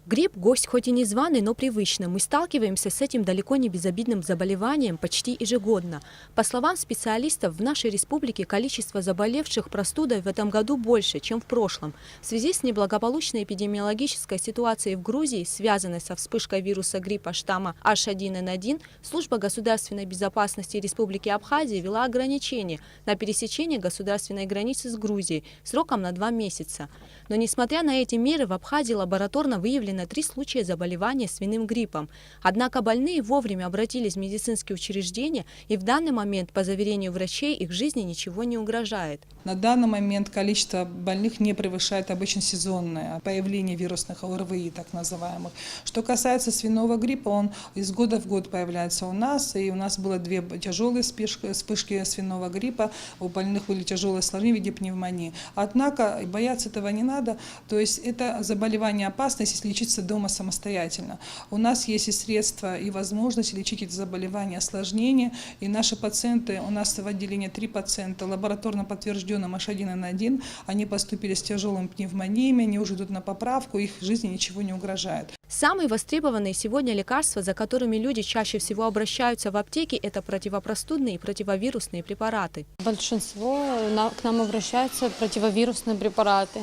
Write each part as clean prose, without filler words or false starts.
Грипп – гость хоть и незваный, но привычный. Мы сталкиваемся с этим далеко не безобидным заболеванием почти ежегодно. По словам специалистов, в нашей республике количество заболевших простудой в этом году больше, чем в прошлом. В связи с неблагополучной эпидемиологической ситуацией в Грузии, связанной со вспышкой вируса гриппа штамма H1N1, Служба государственной безопасности Республики Абхазия ввела ограничения на пересечение государственной границы с Грузией сроком на 2 месяца. Но несмотря на эти меры, в Абхазии лабораторно выявлено 3 случая заболевания свиным гриппом. Однако больные вовремя обратились в медицинские учреждения, и в данный момент, по заверению врачей, их жизни ничего не угрожает. На данный момент количество больных не превышает обычно сезонное появление вирусных ОРВИ, так называемых. Что касается свиного гриппа, он из года в год появляется у нас, и у нас было 2 тяжелые вспышки свиного гриппа, у больных были тяжелые осложнения в виде пневмонии. Однако бояться этого не надо, то есть это заболевание опасно, если лечиться дома самостоятельно. У нас есть и средства, и возможность лечить эти заболевания, осложнения, и наши пациенты, у нас в отделении 3 пациента лабораторно подтвержденным H1N1, они поступили с тяжелыми пневмониями, они уже идут на поправку, их жизни ничего не угрожает. Самые востребованные сегодня лекарства, за которыми люди чаще всего обращаются в аптеки, это противопростудные и противовирусные препараты. Большинство к нам обращаются противовирусные препараты.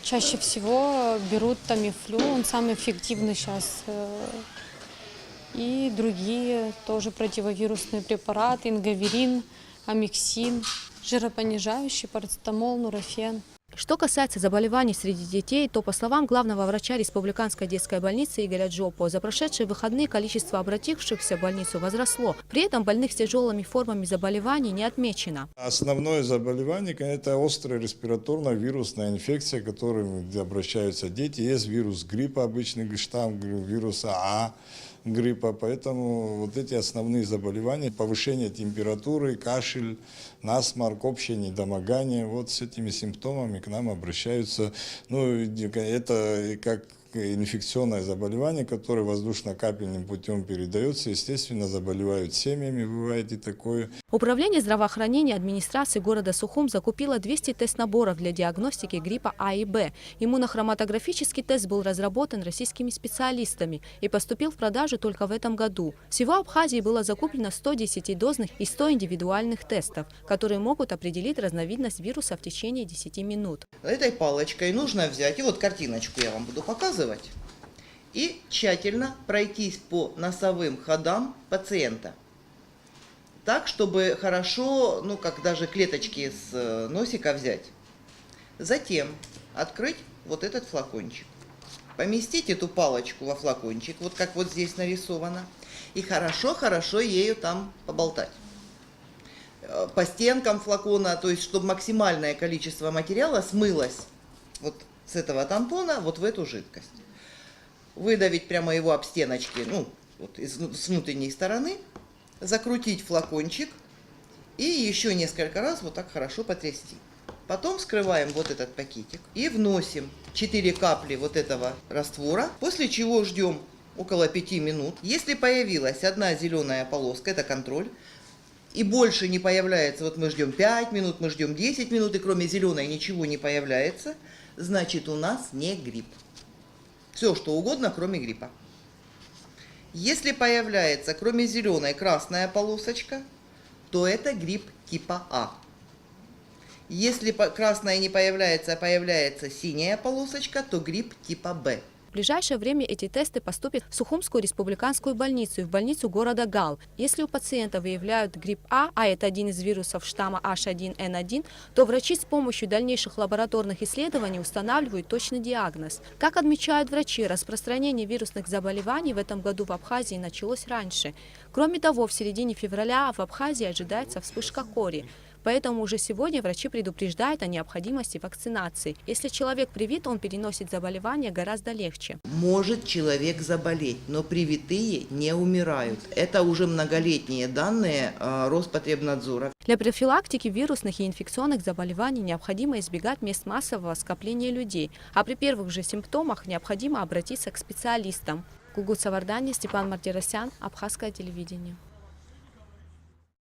Чаще всего берут тамифлю, он самый эффективный сейчас, и другие тоже противовирусные препараты, ингаверин, амиксин, жиропонижающий, парацетамол, нурофен. Что касается заболеваний среди детей, то, по словам главного врача Республиканской детской больницы Игоря Джопо, за прошедшие выходные количество обратившихся в больницу возросло. При этом больных с тяжелыми формами заболеваний не отмечено. Основное заболевание – это острая респираторно-вирусная инфекция, к которой обращаются дети. Есть вирус гриппа, обычный штамм вируса А гриппа, поэтому вот эти основные заболевания, повышение температуры, кашель, насморк, общее недомогание, вот с этими симптомами к нам обращаются. Ну, это как инфекционное заболевание, которое воздушно-капельным путем передается, естественно, заболевают семьями, бывает и такое. Управление здравоохранения администрации города Сухум закупило 200 тест-наборов для диагностики гриппа А и Б. Иммунохроматографический тест был разработан российскими специалистами и поступил в продажу только в этом году. Всего в Абхазии было закуплено 100 10-дозных и 100 индивидуальных тестов, которые могут определить разновидность вируса в течение 10 минут. Этой палочкой нужно взять, и вот картиночку я вам буду показывать, и тщательно пройтись по носовым ходам пациента. Так, чтобы хорошо, как даже клеточки с носика взять. Затем открыть вот этот флакончик. Поместить эту палочку во флакончик, вот как вот здесь нарисовано. И хорошо-хорошо ею там поболтать. По стенкам флакона, то есть, чтобы максимальное количество материала смылось вот с этого тампона вот в эту жидкость. Выдавить прямо его об стеночки, вот с внутренней стороны. Закрутить флакончик и еще несколько раз вот так хорошо потрясти. Потом вскрываем вот этот пакетик и вносим 4 капли вот этого раствора, после чего ждем около 5 минут. Если появилась одна зеленая полоска, это контроль, и больше не появляется, вот мы ждем 5 минут, мы ждем 10 минут, и кроме зеленой ничего не появляется, значит у нас не грипп. Все, что угодно, кроме гриппа. Если появляется, кроме зеленой, красная полосочка, то это грипп типа А. Если красная не появляется, а появляется синяя полосочка, то грипп типа Б. В ближайшее время эти тесты поступят в Сухумскую республиканскую больницу и в больницу города Гал. Если у пациента выявляют грипп А это один из вирусов штамма H1N1, то врачи с помощью дальнейших лабораторных исследований устанавливают точный диагноз. Как отмечают врачи, распространение вирусных заболеваний в этом году в Абхазии началось раньше. Кроме того, в середине февраля в Абхазии ожидается вспышка кори. Поэтому уже сегодня врачи предупреждают о необходимости вакцинации. Если человек привит, он переносит заболевание гораздо легче. Может человек заболеть, но привитые не умирают. Это уже многолетние данные Роспотребнадзора. Для профилактики вирусных и инфекционных заболеваний необходимо избегать мест массового скопления людей, а при первых же симптомах необходимо обратиться к специалистам. Гугут Савардани, Степан Мартиросян, Абхазское телевидение.